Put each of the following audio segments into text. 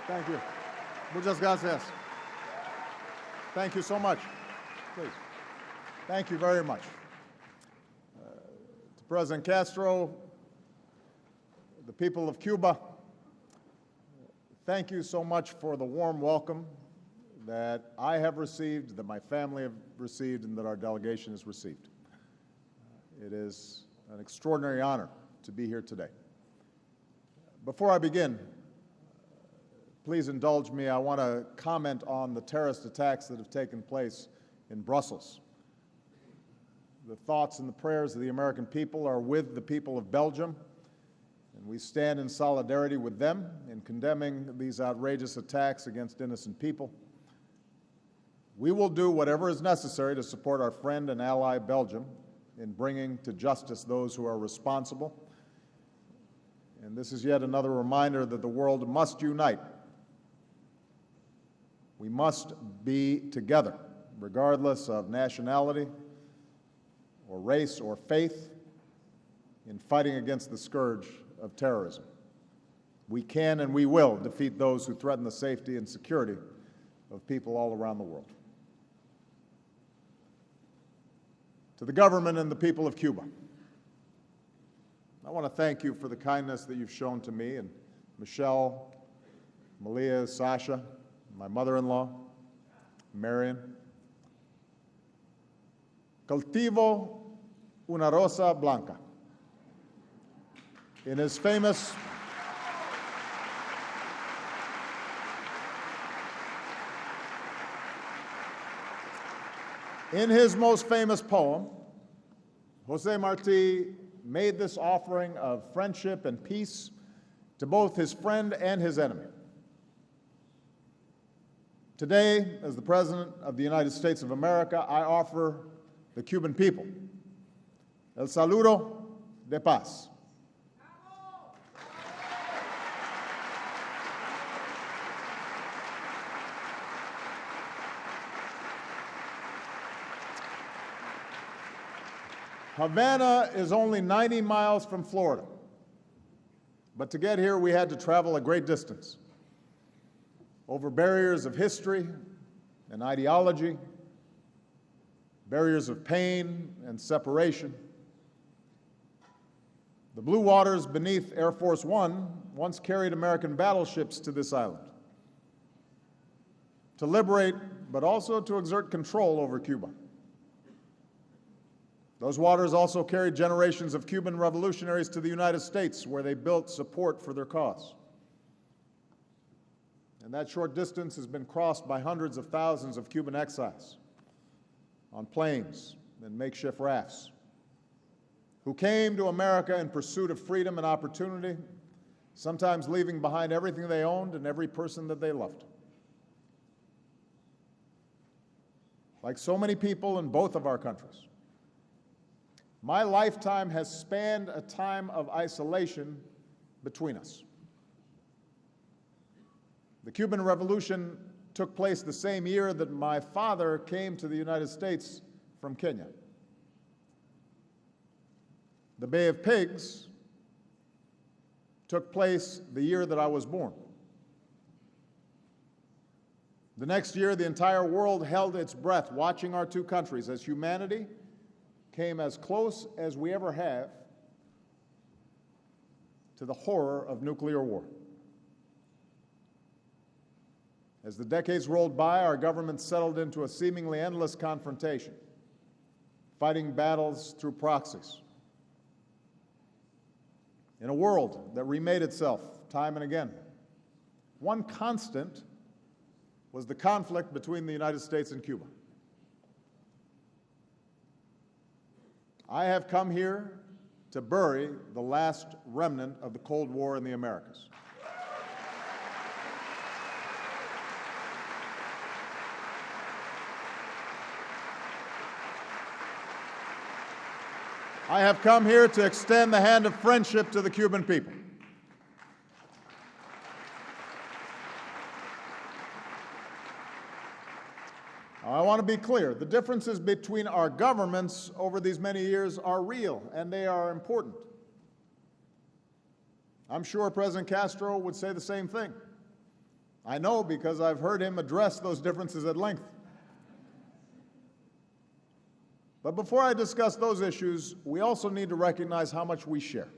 Thank you. Muchas gracias. Thank you so much. Please. Thank you very much. To President Castro, the people of Cuba, thank you so much for the warm welcome that I have received, that my family have received, and that our delegation has received. It is an extraordinary honor to be here today. Before I begin, please indulge me. I want to comment on the terrorist attacks that have taken place in Brussels. The thoughts and the prayers of the American people are with the people of Belgium, and we stand in solidarity with them in condemning these outrageous attacks against innocent people. We will do whatever is necessary to support our friend and ally Belgium in bringing to justice those who are responsible. And this is yet another reminder that the world must unite. We must be together, regardless of nationality or race or faith, in fighting against the scourge of terrorism. We can and we will defeat those who threaten the safety and security of people all around the world. To the government and the people of Cuba, I want to thank you for the kindness that you've shown to me and Michelle, Malia, Sasha, my mother-in-law, Marion. Cultivo una rosa blanca. In his famous most famous poem, José Martí made this offering of friendship and peace to both his friend and his enemy. Today, as the President of the United States of America, I offer the Cuban people el saludo de paz. Havana is only 90 miles from Florida, but to get here we had to travel a great distance, over barriers of history and ideology, barriers of pain and separation. The blue waters beneath Air Force One once carried American battleships to this island to liberate, but also to exert control over Cuba. Those waters also carried generations of Cuban revolutionaries to the United States, where they built support for their cause. And that short distance has been crossed by hundreds of thousands of Cuban exiles on planes and makeshift rafts, who came to America in pursuit of freedom and opportunity, sometimes leaving behind everything they owned and every person that they loved. Like so many people in both of our countries, my lifetime has spanned a time of isolation between us. The Cuban Revolution took place the same year that my father came to the United States from Kenya. The Bay of Pigs took place the year that I was born. The next year, the entire world held its breath, watching our two countries as humanity came as close as we ever have to the horror of nuclear war. As the decades rolled by, our government settled into a seemingly endless confrontation, fighting battles through proxies. In a world that remade itself time and again, one constant was the conflict between the United States and Cuba. I have come here to bury the last remnant of the Cold War in the Americas. I have come here to extend the hand of friendship to the Cuban people. I want to be clear. The differences between our governments over these many years are real, and they are important. I'm sure President Castro would say the same thing. I know because I've heard him address those differences at length. But before I discuss those issues, we also need to recognize how much we share.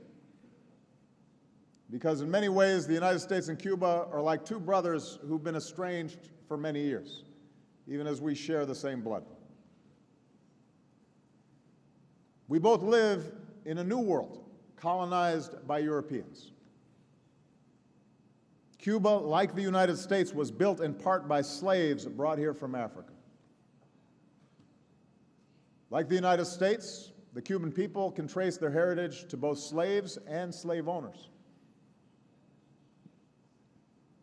Because in many ways, the United States and Cuba are like two brothers who've been estranged for many years, even as we share the same blood. We both live in a new world, colonized by Europeans. Cuba, like the United States, was built in part by slaves brought here from Africa. Like the United States, the Cuban people can trace their heritage to both slaves and slave owners.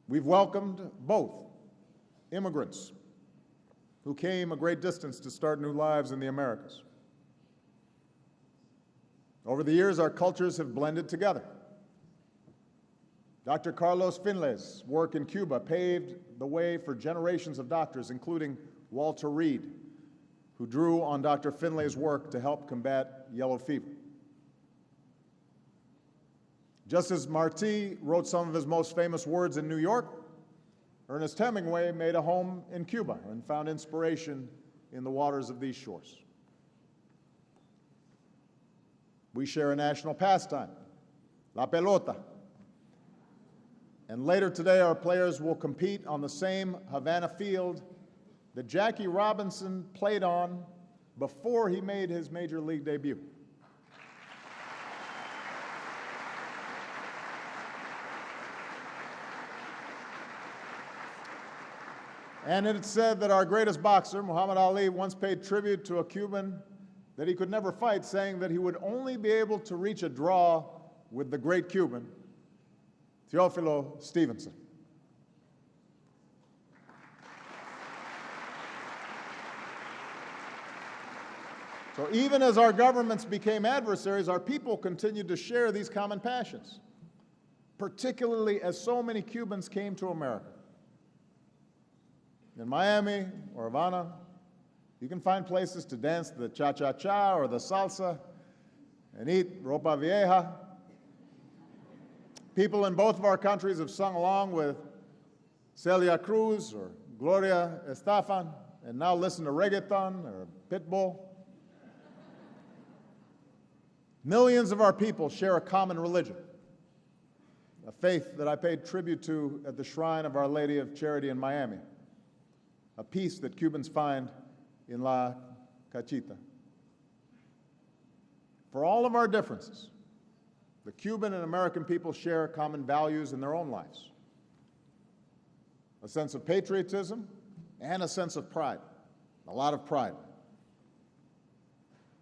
We've welcomed both immigrants who came a great distance to start new lives in the Americas. Over the years, our cultures have blended together. Dr. Carlos Finlay's work in Cuba paved the way for generations of doctors, including Walter Reed, who drew on Dr. Finlay's work to help combat yellow fever. Just as Martí wrote some of his most famous words in New York, Ernest Hemingway made a home in Cuba and found inspiration in the waters of these shores. We share a national pastime, la pelota. And later today, our players will compete on the same Havana field that Jackie Robinson played on before he made his major league debut. And it's said that our greatest boxer, Muhammad Ali, once paid tribute to a Cuban that he could never fight, saying that he would only be able to reach a draw with the great Cuban, Teófilo Stevenson. So even as our governments became adversaries, our people continued to share these common passions, particularly as so many Cubans came to America. In Miami or Havana, you can find places to dance the cha-cha-cha or the salsa and eat ropa vieja. People in both of our countries have sung along with Celia Cruz or Gloria Estefan and now listen to reggaeton or Pitbull. Millions of our people share a common religion, a faith that I paid tribute to at the shrine of Our Lady of Charity in Miami, a peace that Cubans find in La Cachita. For all of our differences, the Cuban and American people share common values in their own lives, a sense of patriotism and a sense of pride, a lot of pride,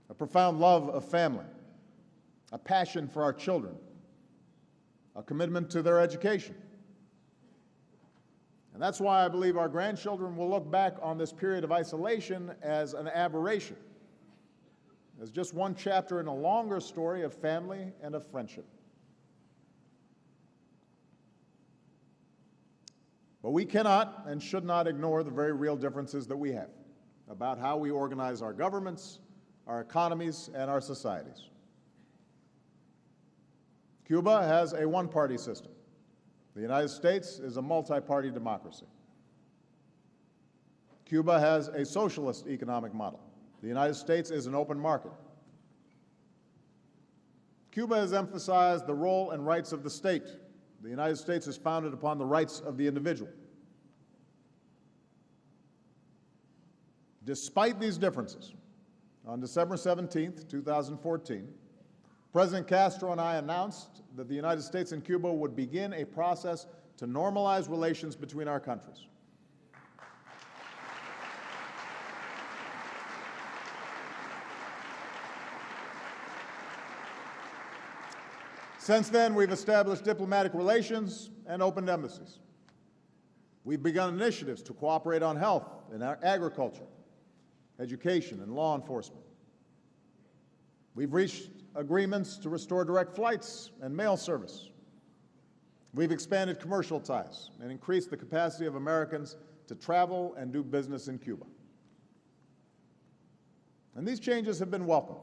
a profound love of family, a passion for our children, a commitment to their education. And that's why I believe our grandchildren will look back on this period of isolation as an aberration, as just one chapter in a longer story of family and of friendship. But we cannot and should not ignore the very real differences that we have about how we organize our governments, our economies, and our societies. Cuba has a one-party system. The United States is a multi-party democracy. Cuba has a socialist economic model. The United States is an open market. Cuba has emphasized the role and rights of the state. The United States is founded upon the rights of the individual. Despite these differences, on December 17th, 2014, President Castro and I announced that the United States and Cuba would begin a process to normalize relations between our countries. Since then, we've established diplomatic relations and opened embassies. We've begun initiatives to cooperate on health and agriculture, education, and law enforcement. We've reached agreements to restore direct flights and mail service. We've expanded commercial ties and increased the capacity of Americans to travel and do business in Cuba. And these changes have been welcomed,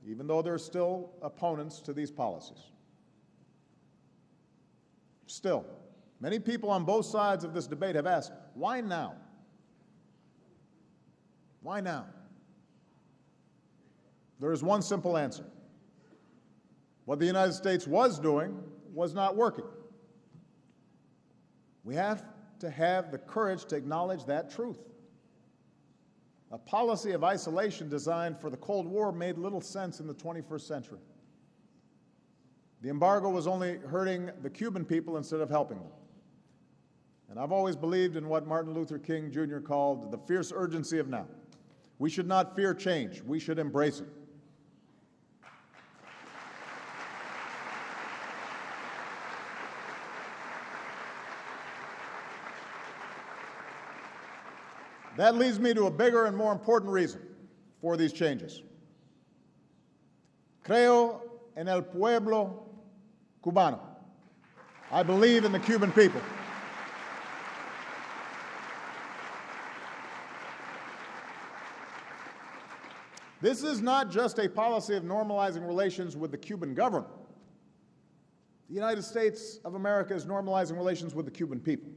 even though there are still opponents to these policies. Still, Many people on both sides of this debate have asked, why now? Why now? There is one simple answer. What the United States was doing was not working. We have to have the courage to acknowledge that truth. A policy of isolation designed for the Cold War made little sense in the 21st century. The embargo was only hurting the Cuban people instead of helping them. And I've always believed in what Martin Luther King Jr. called the fierce urgency of now. We should not fear change. We should embrace it. That leads me to a bigger and more important reason for these changes. Creo en el pueblo cubano. I believe in the Cuban people. This is not just a policy of normalizing relations with the Cuban government. The United States of America is normalizing relations with the Cuban people.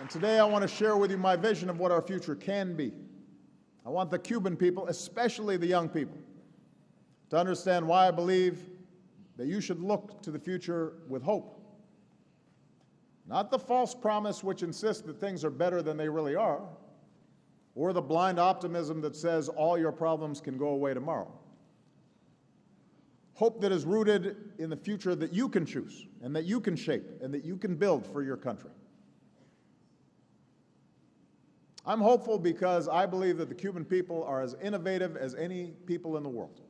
And today I want to share with you my vision of what our future can be. I want the Cuban people, especially the young people, to understand why I believe that you should look to the future with hope. Not the false promise which insists that things are better than they really are, or the blind optimism that says all your problems can go away tomorrow. Hope that is rooted in the future that you can choose, and that you can shape, and that you can build for your country. I'm hopeful because I believe that the Cuban people are as innovative as any people in the world.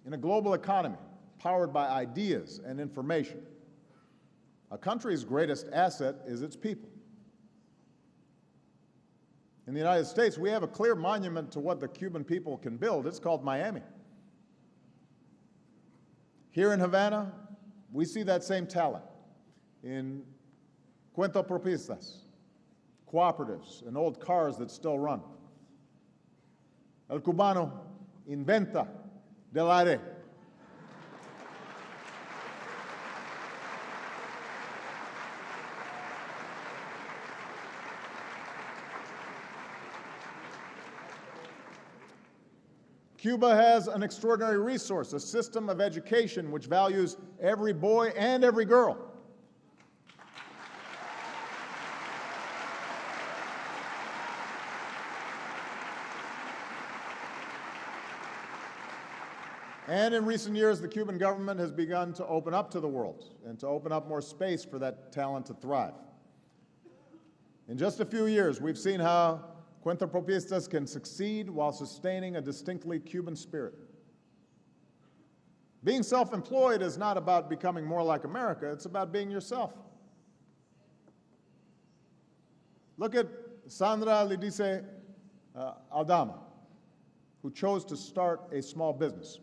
In a global economy powered by ideas and information, a country's greatest asset is its people. In the United States, we have a clear monument to what the Cuban people can build. It's called Miami. Here in Havana, we see that same talent in cuentapropistas, cooperatives, and old cars that still run. El cubano inventa del aire. Cuba has an extraordinary resource, a system of education which values every boy and every girl. And in recent years, the Cuban government has begun to open up to the world and to open up more space for that talent to thrive. In just a few years, we've seen how cuentapropistas can succeed while sustaining a distinctly Cuban spirit. Being self-employed is not about becoming more like America, it's about being yourself. Look at Sandra Lidice Aldama, who chose to start a small business.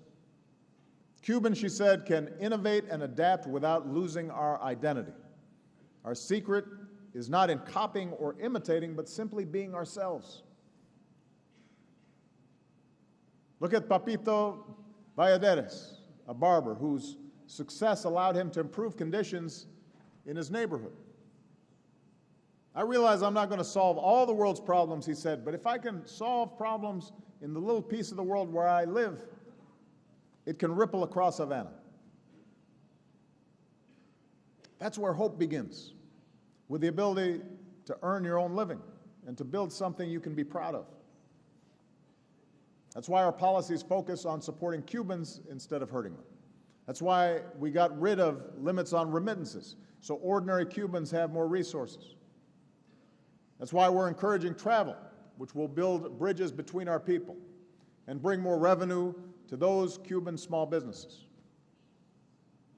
Cuban, she said, can innovate and adapt without losing our identity. Our secret is not in copying or imitating, but simply being ourselves. Look at Papito Valladares, a barber whose success allowed him to improve conditions in his neighborhood. I realize I'm not going to solve all the world's problems, he said, but if I can solve problems in the little piece of the world where I live, it can ripple across Havana. That's where hope begins, with the ability to earn your own living and to build something you can be proud of. That's why our policies focus on supporting Cubans instead of hurting them. That's why we got rid of limits on remittances, so ordinary Cubans have more resources. That's why we're encouraging travel, which will build bridges between our people and bring more revenue to those Cuban small businesses.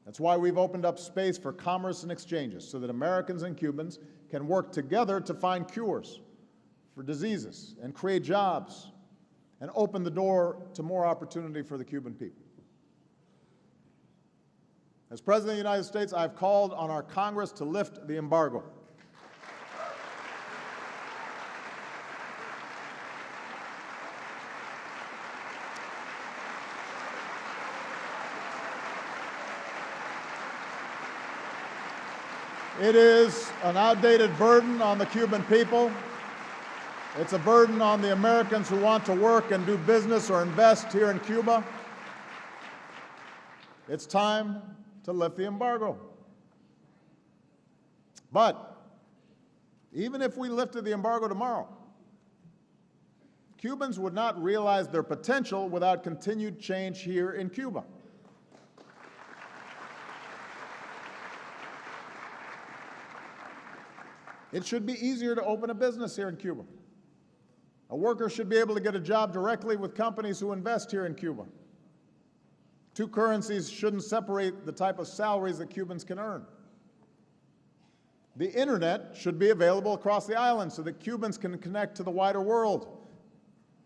That's why we've opened up space for commerce and exchanges so that Americans and Cubans can work together to find cures for diseases and create jobs and open the door to more opportunity for the Cuban people. As President of the United States, I've called on our Congress to lift the embargo. It is an outdated burden on the Cuban people. It's a burden on the Americans who want to work and do business or invest here in Cuba. It's time to lift the embargo. But even if we lifted the embargo tomorrow, Cubans would not realize their potential without continued change here in Cuba. It should be easier to open a business here in Cuba. A worker should be able to get a job directly with companies who invest here in Cuba. Two currencies shouldn't separate the type of salaries that Cubans can earn. The internet should be available across the island so that Cubans can connect to the wider world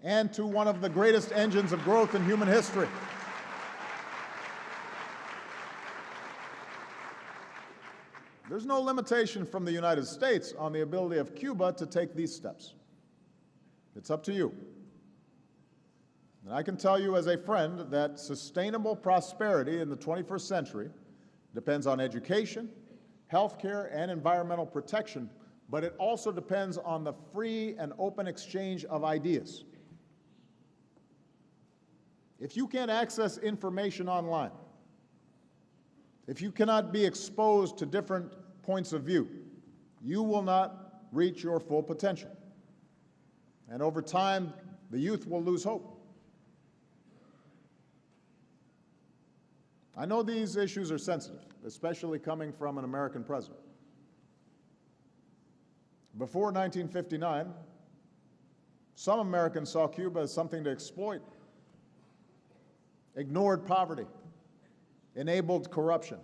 and to one of the greatest engines of growth in human history. There's no limitation from the United States on the ability of Cuba to take these steps. It's up to you. And I can tell you as a friend that sustainable prosperity in the 21st century depends on education, healthcare, and environmental protection, but it also depends on the free and open exchange of ideas. If you can't access information online, if you cannot be exposed to different points of view, you will not reach your full potential. And over time, the youth will lose hope. I know these issues are sensitive, especially coming from an American president. Before 1959, some Americans saw Cuba as something to exploit, ignored poverty, enabled corruption.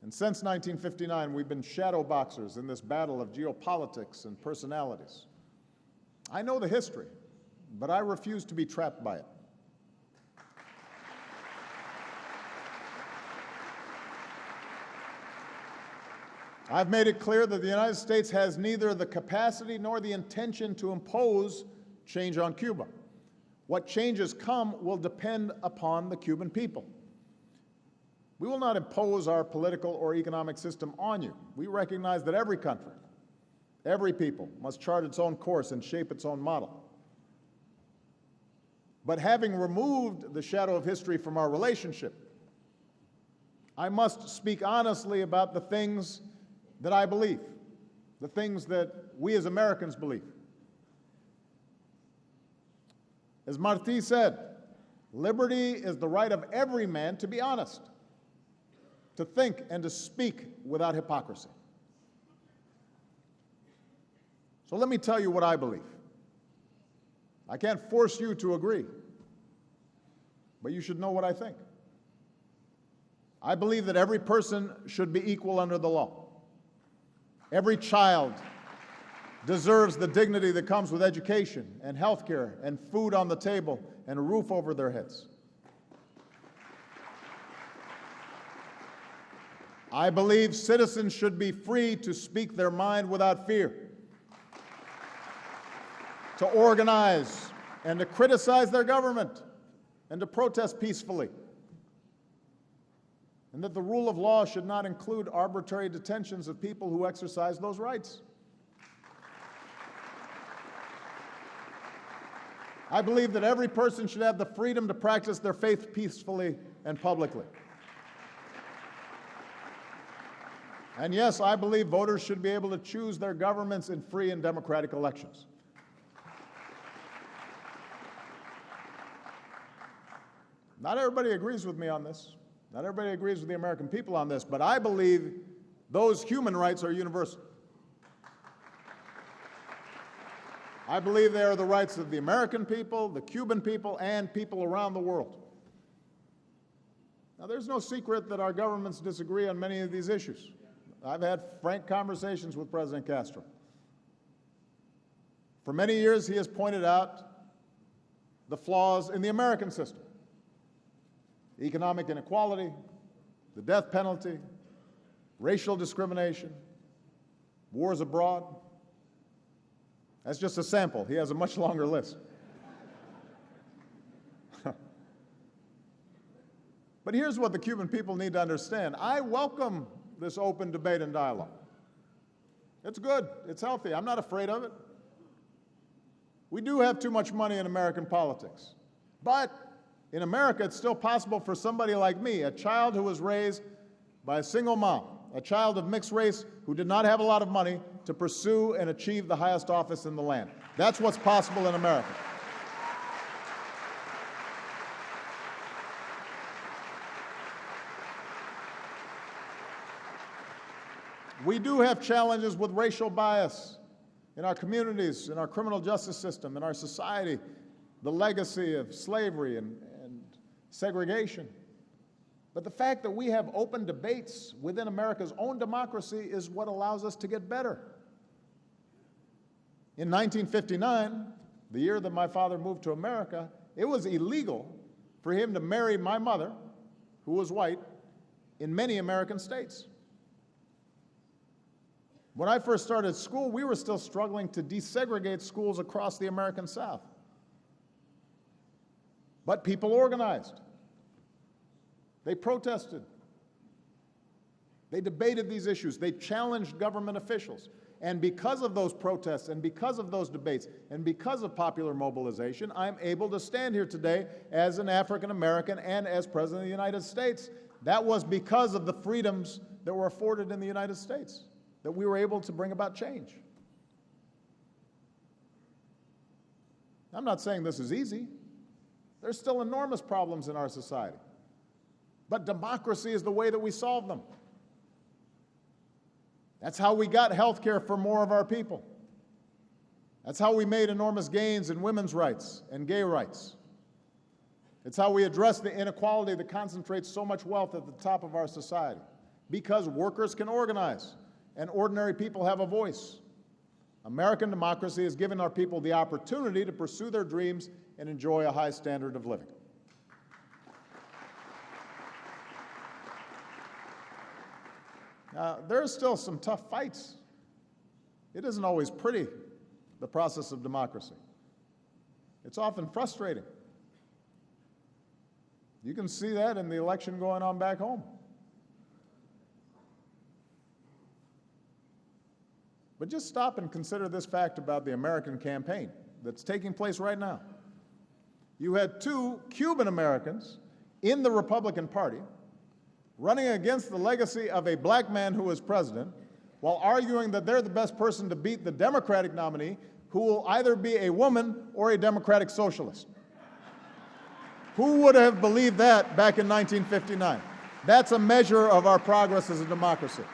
And since 1959, we've been shadow boxers in this battle of geopolitics and personalities. I know the history, but I refuse to be trapped by it. I've made it clear that the United States has neither the capacity nor the intention to impose change on Cuba. What changes come will depend upon the Cuban people. We will not impose our political or economic system on you. We recognize that every country, every people must chart its own course and shape its own model. But having removed the shadow of history from our relationship, I must speak honestly about the things that I believe, the things that we as Americans believe. As Martí said, liberty is the right of every man to be honest, to think and to speak without hypocrisy. So let me tell you what I believe. I can't force you to agree, but you should know what I think. I believe that every person should be equal under the law. Every child deserves the dignity that comes with education and health care and food on the table and a roof over their heads. I believe citizens should be free to speak their mind without fear, to organize and to criticize their government and to protest peacefully, and that the rule of law should not include arbitrary detentions of people who exercise those rights. I believe that every person should have the freedom to practice their faith peacefully and publicly. And yes, I believe voters should be able to choose their governments in free and democratic elections. Not everybody agrees with me on this. Not everybody agrees with the American people on this, but I believe those human rights are universal. I believe they are the rights of the American people, the Cuban people, and people around the world. Now, there's no secret that our governments disagree on many of these issues. I've had frank conversations with President Castro. For many years, he has pointed out the flaws in the American system: economic inequality, the death penalty, racial discrimination, wars abroad. That's just a sample. He has a much longer list. But here's what the Cuban people need to understand. I welcome this open debate and dialogue. It's good. It's healthy. I'm not afraid of it. We do have too much money in American politics. But in America, it's still possible for somebody like me, a child who was raised by a single mom, a child of mixed race who did not have a lot of money, to pursue and achieve the highest office in the land. That's what's possible in America. We do have challenges with racial bias in our communities, in our criminal justice system, in our society, the legacy of slavery and segregation. But the fact that we have open debates within America's own democracy is what allows us to get better. In 1959, the year that my father moved to America, it was illegal for him to marry my mother, who was white, in many American states. When I first started school, we were still struggling to desegregate schools across the American South. But people organized. They protested. They debated these issues. They challenged government officials. And because of those protests and because of those debates and because of popular mobilization, I'm able to stand here today as an African American and as President of the United States. That was because of the freedoms that were afforded in the United States, that we were able to bring about change. I'm not saying this is easy. There's still enormous problems in our society. But democracy is the way that we solve them. That's how we got health care for more of our people. That's how we made enormous gains in women's rights and gay rights. It's how we address the inequality that concentrates so much wealth at the top of our society. Because workers can organize and ordinary people have a voice. American democracy has given our people the opportunity to pursue their dreams and enjoy a high standard of living. Now, there are still some tough fights. It isn't always pretty, the process of democracy. It's often frustrating. You can see that in the election going on back home. But just stop and consider this fact about the American campaign that's taking place right now. You had two Cuban Americans in the Republican Party running against the legacy of a black man who was president, while arguing that they're the best person to beat the Democratic nominee, who will either be a woman or a Democratic socialist. Who would have believed that back in 1959? That's a measure of our progress as a democracy.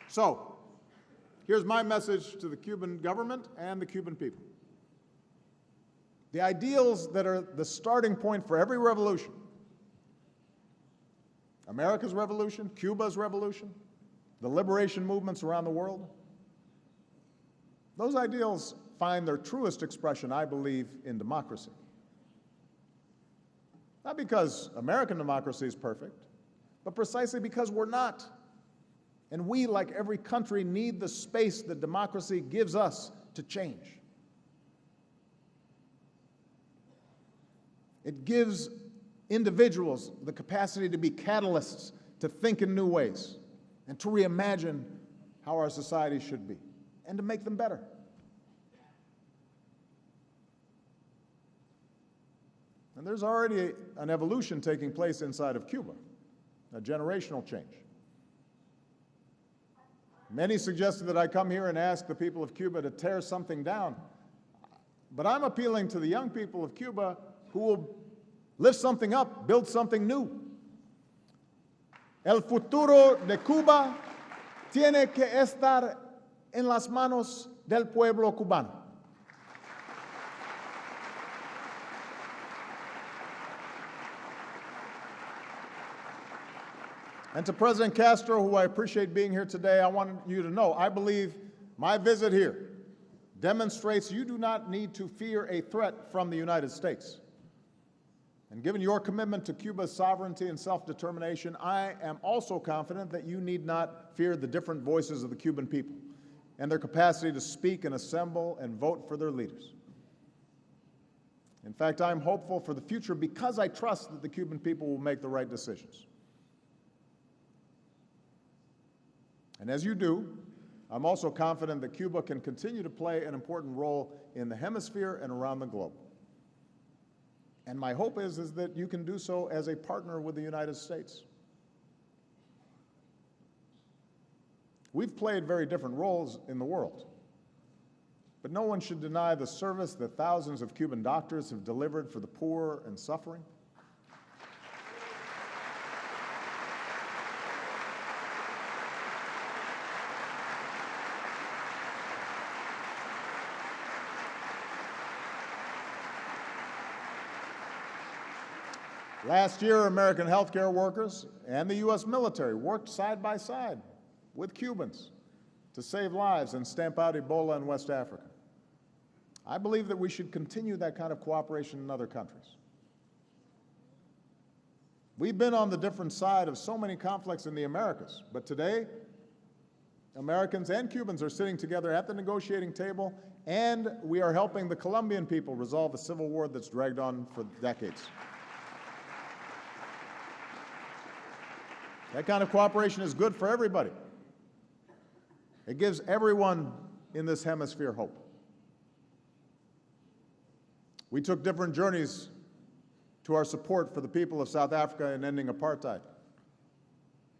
So, here's my message to the Cuban government and the Cuban people. The ideals that are the starting point for every revolution, America's revolution, Cuba's revolution, the liberation movements around the world, those ideals find their truest expression, I believe, in democracy. Not because American democracy is perfect, but precisely because we're not. And we, like every country, need the space that democracy gives us to change. It gives individuals the capacity to be catalysts, to think in new ways, and to reimagine how our society should be, and to make them better. And there's already an evolution taking place inside of Cuba, a generational change. Many suggested that I come here and ask the people of Cuba to tear something down. But I'm appealing to the young people of Cuba who will lift something up, build something new. El futuro de Cuba tiene que estar en las manos del pueblo cubano. And to President Castro, who I appreciate being here today, I want you to know, I believe my visit here demonstrates you do not need to fear a threat from the United States. And given your commitment to Cuba's sovereignty and self-determination, I am also confident that you need not fear the different voices of the Cuban people and their capacity to speak and assemble and vote for their leaders. In fact, I'm hopeful for the future because I trust that the Cuban people will make the right decisions. And as you do, I'm also confident that Cuba can continue to play an important role in the hemisphere and around the globe. And my hope is that you can do so as a partner with the United States. We've played very different roles in the world, but no one should deny the service that thousands of Cuban doctors have delivered for the poor and suffering. Last year, American healthcare workers and the U.S. military worked side by side with Cubans to save lives and stamp out Ebola in West Africa. I believe that we should continue that kind of cooperation in other countries. We've been on the different side of so many conflicts in the Americas, but today, Americans and Cubans are sitting together at the negotiating table, and we are helping the Colombian people resolve a civil war that's dragged on for decades. That kind of cooperation is good for everybody. It gives everyone in this hemisphere hope. We took different journeys to our support for the people of South Africa in ending apartheid.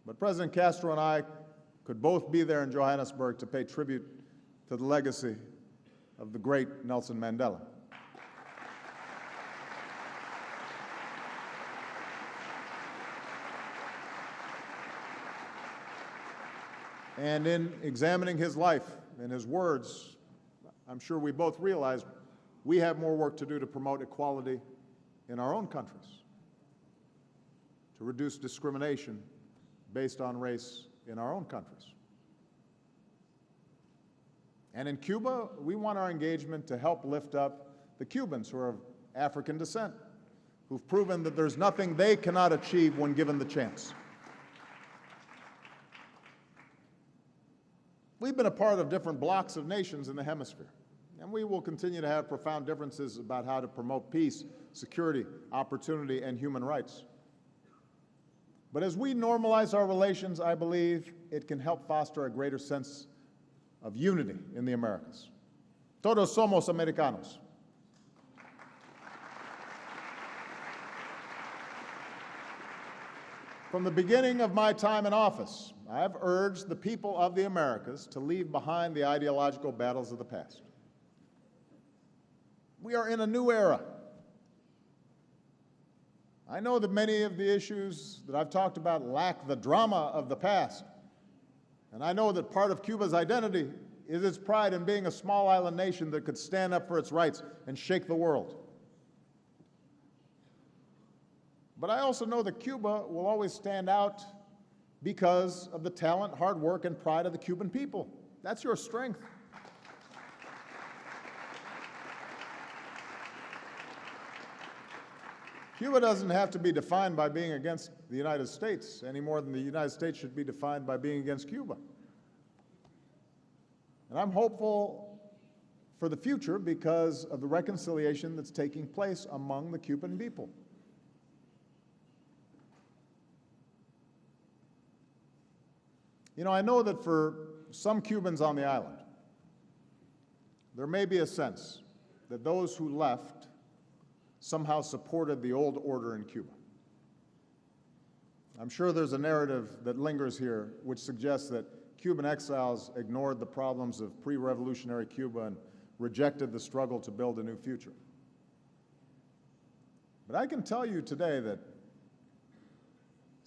But President Castro and I could both be there in Johannesburg to pay tribute to the legacy of the great Nelson Mandela. And in examining his life and his words, I'm sure we both realize we have more work to do to promote equality in our own countries, to reduce discrimination based on race in our own countries. And in Cuba, we want our engagement to help lift up the Cubans who are of African descent, who've proven that there's nothing they cannot achieve when given the chance. We've been a part of different blocs of nations in the hemisphere, and we will continue to have profound differences about how to promote peace, security, opportunity, and human rights. But as we normalize our relations, I believe it can help foster a greater sense of unity in the Americas. Todos somos americanos. From the beginning of my time in office, I have urged the people of the Americas to leave behind the ideological battles of the past. We are in a new era. I know that many of the issues that I've talked about lack the drama of the past, and I know that part of Cuba's identity is its pride in being a small island nation that could stand up for its rights and shake the world. But I also know that Cuba will always stand out because of the talent, hard work, and pride of the Cuban people. That's your strength. Cuba doesn't have to be defined by being against the United States any more than the United States should be defined by being against Cuba. And I'm hopeful for the future because of the reconciliation that's taking place among the Cuban people. You know, I know that for some Cubans on the island, there may be a sense that those who left somehow supported the old order in Cuba. I'm sure there's a narrative that lingers here which suggests that Cuban exiles ignored the problems of pre-revolutionary Cuba and rejected the struggle to build a new future. But I can tell you today that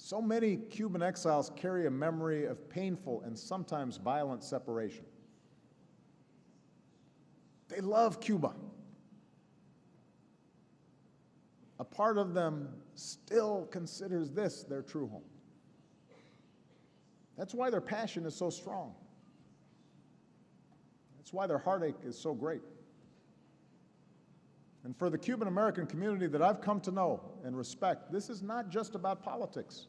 so many Cuban exiles carry a memory of painful and sometimes violent separation. They love Cuba. A part of them still considers this their true home. That's why their passion is so strong. That's why their heartache is so great. And for the Cuban American community that I've come to know and respect, this is not just about politics.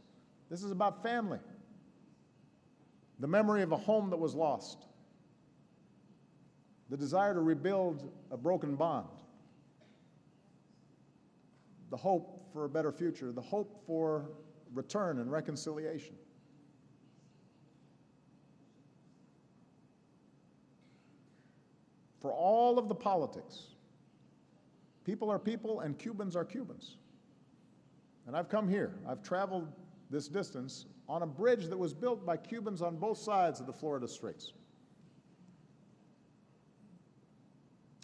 This is about family, the memory of a home that was lost, the desire to rebuild a broken bond, the hope for a better future, the hope for return and reconciliation. For all of the politics, people are people and Cubans are Cubans. And I've come here, I've traveled this distance on a bridge that was built by Cubans on both sides of the Florida Straits.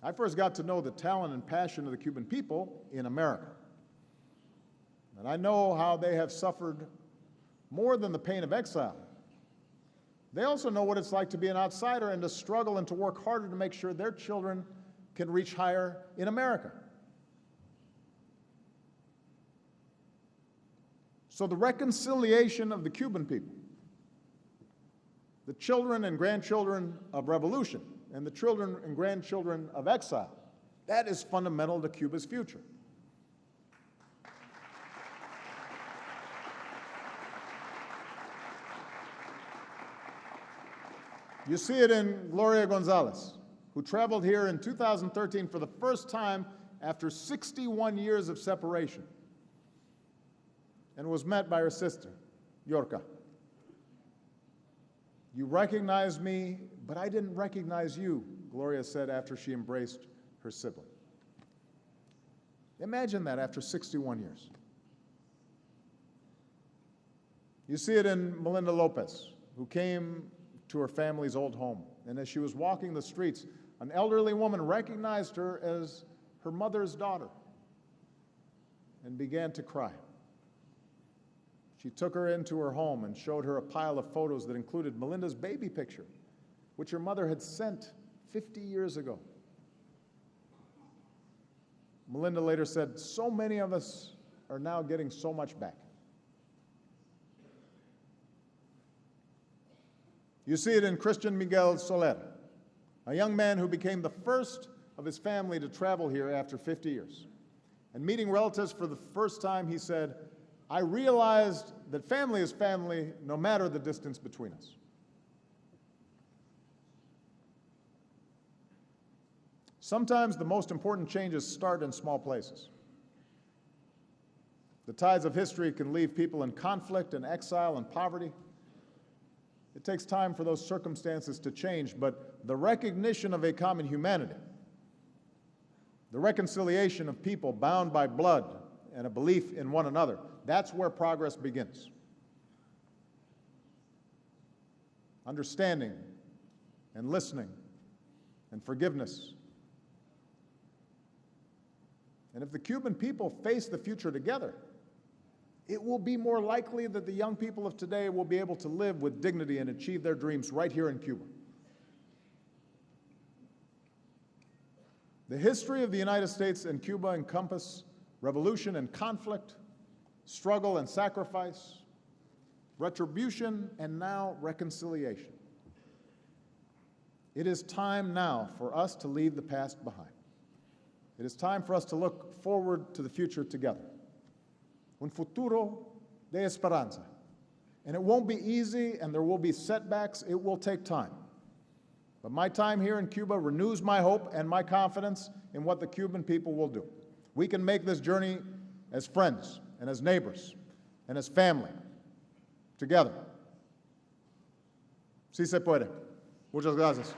I first got to know the talent and passion of the Cuban people in America. And I know how they have suffered more than the pain of exile. They also know what it's like to be an outsider and to struggle and to work harder to make sure their children can reach higher in America. So the reconciliation of the Cuban people, the children and grandchildren of revolution, and the children and grandchildren of exile, that is fundamental to Cuba's future. You see it in Gloria Gonzalez, who traveled here in 2013 for the first time after 61 years of separation and was met by her sister, Yorka. You recognize me, but I didn't recognize you, Gloria said after she embraced her sibling. Imagine that after 61 years. You see it in Melinda Lopez, who came to her family's old home. And as she was walking the streets, an elderly woman recognized her as her mother's daughter and began to cry. She took her into her home and showed her a pile of photos that included Melinda's baby picture, which her mother had sent 50 years ago. Melinda later said, "So many of us are now getting so much back." You see it in Christian Miguel Soler, a young man who became the first of his family to travel here after 50 years. And meeting relatives for the first time, he said, "I realized that family is family no matter the distance between us." Sometimes the most important changes start in small places. The tides of history can leave people in conflict and exile and poverty. It takes time for those circumstances to change, but the recognition of a common humanity, the reconciliation of people bound by blood and a belief in one another, that's where progress begins. Understanding and listening and forgiveness. And if the Cuban people face the future together, it will be more likely that the young people of today will be able to live with dignity and achieve their dreams right here in Cuba. The history of the United States and Cuba encompass revolution and conflict, struggle and sacrifice, retribution, and now reconciliation. It is time now for us to leave the past behind. It is time for us to look forward to the future together. Un futuro de esperanza. And it won't be easy, and there will be setbacks. It will take time. But my time here in Cuba renews my hope and my confidence in what the Cuban people will do. We can make this journey as friends and as neighbors and as family, together. Sí se puede. Muchas gracias.